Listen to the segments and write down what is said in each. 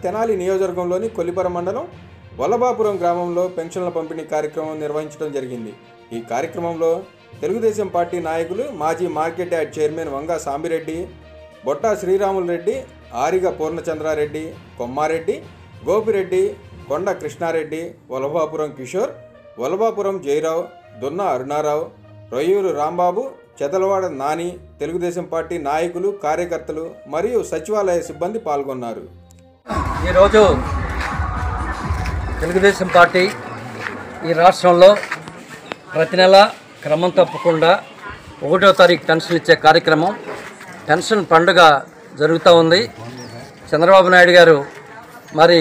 తెనాలి నియోజకవర్గంలోని కొల్లిపర మండలం వల్లభాపురం గ్రామంలో పెన్షన్ల పంపిణీ కార్యక్రమం నిర్వహించడం జరిగింది. ఈ కార్యక్రమంలో తెలుగుదేశం పార్టీ నాయకులు మాజీ market yard chairman Vanga Sambi Reddy, Botta Sriramulu Reddy, Ariga Purnachandra Reddy, Kommareddy, Gopireddy, Konda Krishna Reddy, Vallabhapuram Kishore, Vallabhapuram Jayarao, Dunna Aruna Rao, Royyuru Rambabu, Chedalavada Nani, Telugu Desam party నాయకులు, కార్యకర్తలు మరియు సచివాలయ సిబ్బంది పాల్గొన్నారు. ఈరోజు తెలుగుదేశం పార్టీ ఈ రాష్ట్రంలో ప్రతి నెల క్రమం తప్పకుండా 1వ తారీఖు పెన్షన్ ఇచ్చే కార్యక్రమం, పెన్షన్ పండుగ జరుగుతూ ఉంది. చంద్రబాబు నాయుడు గారు మరి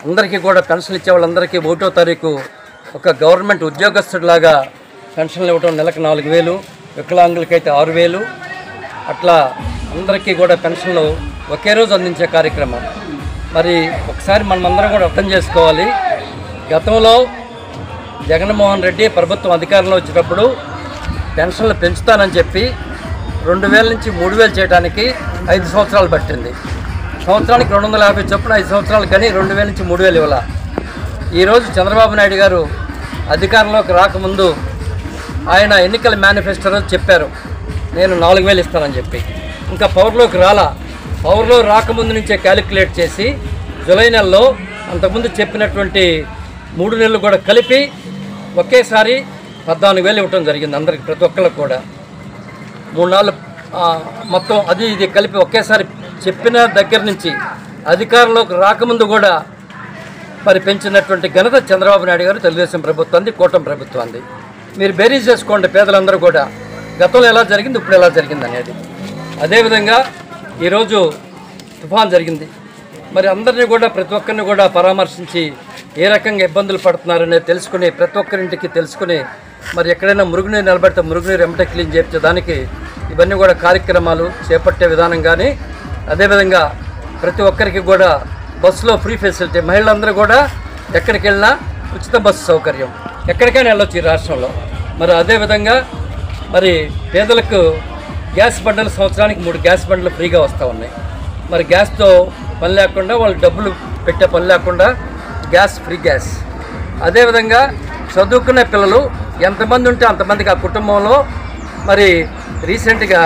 అందరికీ కూడా పెన్షన్ ఇచ్చే వాళ్ళందరికీ 1వ తారీఖు ఒక గవర్నమెంట్ ఉద్యోగస్తుడిలాగా పెన్షన్లు ఇవ్వడం, నెలకు 4,000, వికలాంగులకైతే 6,000, అట్లా అందరికీ కూడా పెన్షన్లు ఒకే రోజు అందించే కార్యక్రమం. మరి ఒకసారి మనమందరం కూడా అర్థం చేసుకోవాలి. గతంలో జగన్మోహన్ రెడ్డి ప్రభుత్వం అధికారంలో వచ్చేటప్పుడు పెన్షన్లు పెంచుతానని చెప్పి 2,000 నుంచి 3,000 చేయడానికి 5 సంవత్సరాలు పట్టింది. సంవత్సరానికి 250 చొప్పున 5 సంవత్సరాలు కానీ 2,000 నుంచి 3,000 ఇవ్వాల. ఈరోజు చంద్రబాబు నాయుడు గారు అధికారంలోకి రాకముందు ఆయన ఎన్నికల మేనిఫెస్టోలో చెప్పారు, నేను 4,000 ఇస్తానని చెప్పి. ఇంకా పవర్లోకి పవర్లో రాకముందు నుంచే క్యాలిక్యులేట్ చేసి జూలై నెలలో అంతకుముందు చెప్పినటువంటి 3 నెలలు కూడా కలిపి ఒకేసారి 14,000 ఇవ్వటం జరిగింది అందరికి, ప్రతి ఒక్కరికి కూడా. 3 నెలలు మొత్తం అది ఇది కలిపి ఒకేసారి చెప్పిన దగ్గర నుంచి అధికారంలోకి రాకముందు కూడా మరి పెంచినటువంటి ఘనత చంద్రబాబు నాయుడు గారు, తెలుగుదేశం ప్రభుత్వాన్ని, కూటమి ప్రభుత్వాన్ని. మీరు బేరీజ్ చేసుకోండి పేదలందరూ కూడా, గతంలో ఎలా జరిగింది, ఇప్పుడు ఎలా జరిగింది అనేది. అదేవిధంగా ఈరోజు తుఫాన్ జరిగింది. మరి అందరినీ కూడా, ప్రతి ఒక్కరిని కూడా పరామర్శించి ఏ రకంగా ఇబ్బందులు పడుతున్నారనేది తెలుసుకుని, ప్రతి ఒక్కరింటికి తెలుసుకుని, మరి ఎక్కడైనా మురుగునీరు నిలబెడితే మురుగునీరు ఎమ్మటే క్లీన్ చేయించే దానికి ఇవన్నీ కూడా కార్యక్రమాలు చేపట్టే విధానం. కానీ అదేవిధంగా ప్రతి ఒక్కరికి కూడా బస్సులో ఫ్రీ ఫెసిలిటీ, మహిళలందరూ కూడా ఎక్కడికి వెళ్ళినా ఉచిత బస్సు సౌకర్యం, ఎక్కడికైనా వెళ్ళొచ్చు ఈ రాష్ట్రంలో. మరి అదేవిధంగా మరి పేదలకు గ్యాస్ బండలు, సంవత్సరానికి 3 గ్యాస్ బండలు ఫ్రీగా వస్తూ ఉన్నాయి. మరి గ్యాస్తో పని లేకుండా, వాళ్ళు డబ్బులు పెట్టే పని లేకుండా ఫ్రీ గ్యాస్. అదేవిధంగా చదువుకునే పిల్లలు ఎంతమంది ఉంటే అంతమందికి ఆ కుటుంబంలో మరి రీసెంట్గా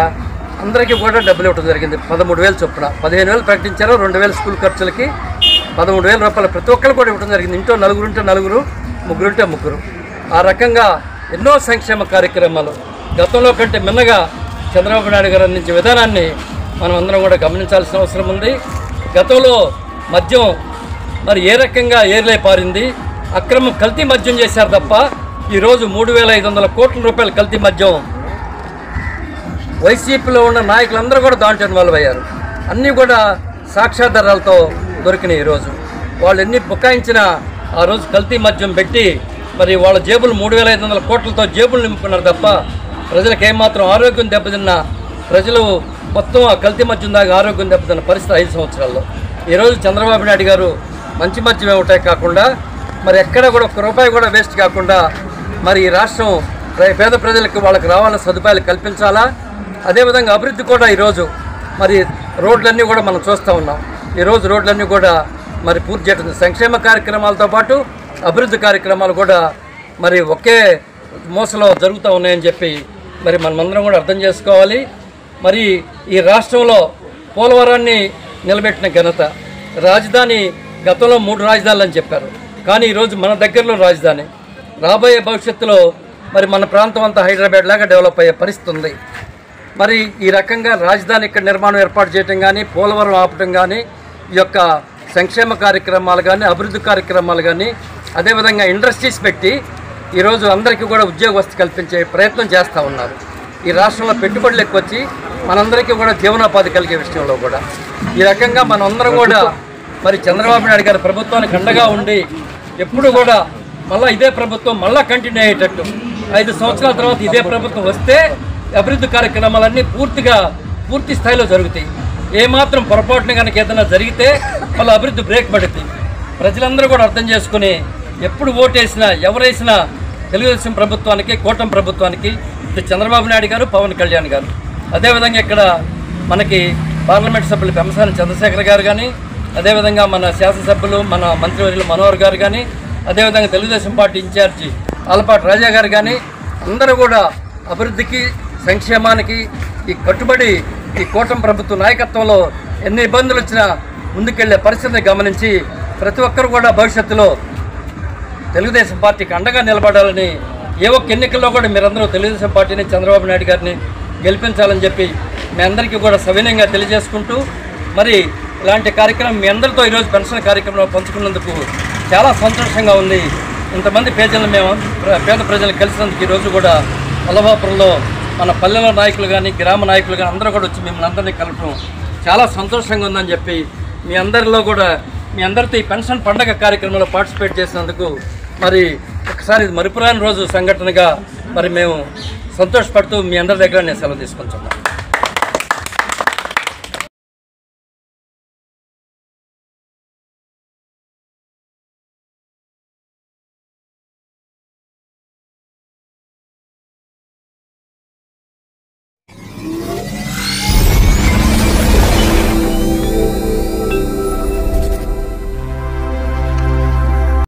అందరికీ కూడా డబ్బులు ఇవ్వడం జరిగింది. 13,000 చొప్పున 15,000 ప్రకటించారు. 2,000 స్కూల్ ఖర్చులకి 13,000 రూపాయలు ప్రతి ఒక్కరు కూడా ఇవ్వడం జరిగింది. ఇంట్లో 4 ఉంటే 4, 3 ఉంటే 3. ఆ రకంగా ఎన్నో సంక్షేమ కార్యక్రమాలు గతంలో కంటే మిన్నగా చంద్రబాబు నాయుడు గారు అందించే విధానాన్ని మనం అందరం కూడా గమనించాల్సిన అవసరం ఉంది. గతంలో మద్యం మరి ఏ రకంగా ఏర్లై పారింది, అక్రమం కల్తీ మద్యం చేశారు తప్ప ఈరోజు 3,500 కోట్ల రూపాయల కల్తీ మద్యం వైసీపీలో ఉన్న నాయకులందరూ కూడా దాంట్లో ఇన్వాల్వ్ అయ్యారు. అన్నీ కూడా సాక్ష్యాధారాలతో దొరికినాయి. ఈరోజు వాళ్ళు ఎన్ని బుకాయించినా ఆ రోజు కల్తీ మద్యం పెట్టి మరి వాళ్ళ జేబులు 3,500 కోట్లతో జేబులు నింపుకున్నారు తప్ప ప్రజలకు ఏమాత్రం ఆరోగ్యం దెబ్బతిన్న ప్రజలు మొత్తం ఆ కల్తీ మద్యం దాకా ఆరోగ్యం దెబ్బతిన్న పరిస్థితి 5 సంవత్సరాల్లో. ఈరోజు చంద్రబాబు నాయుడు గారు మంచి మద్యం ఇవ్వటాయి కాకుండా మరి ఎక్కడ కూడా 1 రూపాయి కూడా వేస్ట్ కాకుండా మరి ఈ రాష్ట్రం పేద ప్రజలకు వాళ్ళకి రావాలన్న సదుపాయాలు కల్పించాలా. అదేవిధంగా అభివృద్ధి కూడా ఈరోజు మరి రోడ్లన్నీ కూడా మనం చూస్తూ ఉన్నాం. ఈరోజు రోడ్లన్నీ కూడా మరి పూర్తి చేయడం, సంక్షేమ కార్యక్రమాలతో పాటు అభివృద్ధి కార్యక్రమాలు కూడా మరి ఒకే మోసలో జరుగుతూ ఉన్నాయని చెప్పి మరి మనమందరం కూడా అర్థం చేసుకోవాలి. మరి ఈ రాష్ట్రంలో పోలవరాన్ని నిలబెట్టిన ఘనత, రాజధాని గతంలో 3 రాజధానులు అని చెప్పారు, కానీ ఈరోజు మన దగ్గరలో రాజధాని. రాబోయే భవిష్యత్తులో మరి మన ప్రాంతం అంతా హైదరాబాద్ లాగా డెవలప్ అయ్యే పరిస్థితి ఉంది. మరి ఈ రకంగా రాజధాని ఇక్కడ నిర్మాణం ఏర్పాటు చేయడం కానీ, పోలవరం ఆపటం కానీ, ఈ యొక్క సంక్షేమ కార్యక్రమాలు కానీ, అభివృద్ధి కార్యక్రమాలు కానీ, అదేవిధంగా ఇండస్ట్రీస్ పెట్టి ఈరోజు అందరికీ కూడా ఉద్యోగవస్థ కల్పించే ప్రయత్నం చేస్తూ ఉన్నారు. ఈ రాష్ట్రంలో పెట్టుబడులు ఎక్కువ వచ్చి మనందరికీ కూడా జీవనోపాధి కలిగే విషయంలో కూడా ఈ రకంగా మనందరం కూడా మరి చంద్రబాబు నాయుడు గారి ప్రభుత్వానికి అండగా ఉండి ఎప్పుడు కూడా మళ్ళీ ఇదే ప్రభుత్వం మళ్ళీ కంటిన్యూ అయ్యేటట్టు 5 సంవత్సరాల తర్వాత ఇదే ప్రభుత్వం వస్తే అభివృద్ధి కార్యక్రమాలన్నీ పూర్తి స్థాయిలో జరుగుతాయి. ఏమాత్రం పొరపాటున కనుక ఏదైనా జరిగితే మళ్ళీ అభివృద్ధి బ్రేక్ పడుతుంది. ప్రజలందరూ కూడా అర్థం చేసుకుని ఎప్పుడు ఓటేసినా ఎవరేసినా తెలుగుదేశం ప్రభుత్వానికి, కూటమి ప్రభుత్వానికి, చంద్రబాబు నాయుడు గారు, పవన్ కళ్యాణ్ గారు. అదేవిధంగా ఇక్కడ మనకి పార్లమెంట్ సభ్యులు పెమ్మసాని చంద్రశేఖర్ గారు కానీ, అదేవిధంగా మన శాసనసభ్యులు మన మంత్రివర్యులు మనోహర్ గారు కానీ, అదేవిధంగా తెలుగుదేశం పార్టీ ఇన్ఛార్జి ఆలపాటి రాజా గారు కానీ అందరూ కూడా అభివృద్ధికి, సంక్షేమానికి ఈ కట్టుబడి ఈ కూటమి ప్రభుత్వ నాయకత్వంలో ఎన్ని ఇబ్బందులు వచ్చినా ముందుకెళ్లే పరిస్థితిని గమనించి ప్రతి ఒక్కరు కూడా భవిష్యత్తులో తెలుగుదేశం పార్టీకి అండగా నిలబడాలని, ఏ ఒక్క ఎన్నికల్లో కూడా మీరందరూ తెలుగుదేశం పార్టీని, చంద్రబాబు నాయుడు గారిని గెలిపించాలని చెప్పి మీ అందరికీ కూడా సవినయంగా తెలియజేసుకుంటూ, మరి ఇలాంటి కార్యక్రమం మీ అందరితో ఈరోజు పెన్షన్ కార్యక్రమంలో పంచుకున్నందుకు చాలా సంతోషంగా ఉంది. ఇంతమంది పేద ప్రజలను కలిసినందుకు ఈరోజు కూడా వల్లభాపురంలో మన పల్లెల నాయకులు కానీ, గ్రామ నాయకులు కానీ అందరూ కూడా వచ్చి మిమ్మల్ని అందరినీ కలపడం చాలా సంతోషంగా ఉందని చెప్పి మీ అందరితో ఈ పెన్షన్ పండగ కార్యక్రమంలో పార్టిసిపేట్ చేసినందుకు మరి ఒకసారి మరుపురాని రోజు సంఘటనగా మరి మేము సంతోషపడుతూ మీ అందరి దగ్గర నేను సెలవు తీసుకుంటున్నాను.